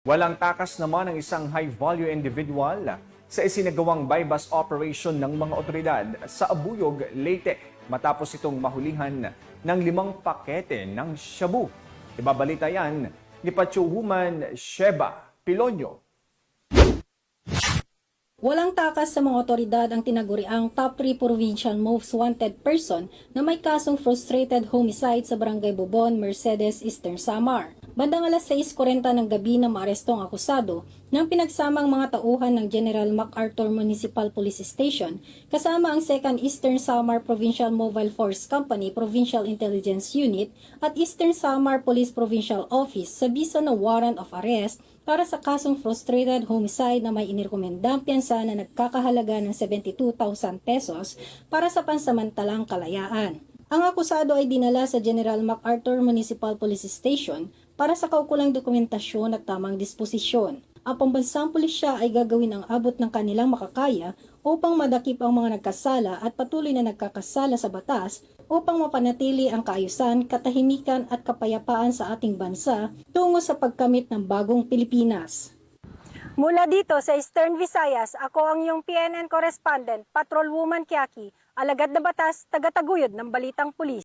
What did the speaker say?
Walang takas naman ang isang high-value individual sa isinagawang bypass operation ng mga otoridad sa Abuyog, Leyte matapos itong mahulihan ng 5 pakete ng shabu. Ibabalita yan ni Pachuhuman Sheba Pilonyo. Walang takas sa mga otoridad ang tinaguriang top 3 provincial most wanted person na may kasong frustrated homicide sa Barangay Bubon, Mercedes, Eastern Samar. Bandang alas 6:40 ng gabi na maarestong akusado ng pinagsamang mga tauhan ng General MacArthur Municipal Police Station kasama ang 2nd Eastern Samar Provincial Mobile Force Company Provincial Intelligence Unit at Eastern Samar Police Provincial Office sa bisa ng warrant of arrest para sa kasong frustrated homicide na may inirekomendang piyansa na nagkakahalaga ng 72,000 pesos para sa pansamantalang kalayaan. Ang akusado ay dinala sa General MacArthur Municipal Police Station para sa kaukulang dokumentasyon at tamang disposisyon. Ang pambansang pulisya ay gagawin ang abot ng kanilang makakaya upang madakip ang mga nagkasala at patuloy na nagkakasala sa batas upang mapanatili ang kaayusan, katahimikan at kapayapaan sa ating bansa tungo sa pagkamit ng bagong Pilipinas. Mula dito sa Eastern Visayas, ako ang iyong PNN correspondent, Patrolwoman Kiaki, alagad na batas, tagataguyod ng Balitang Pulis.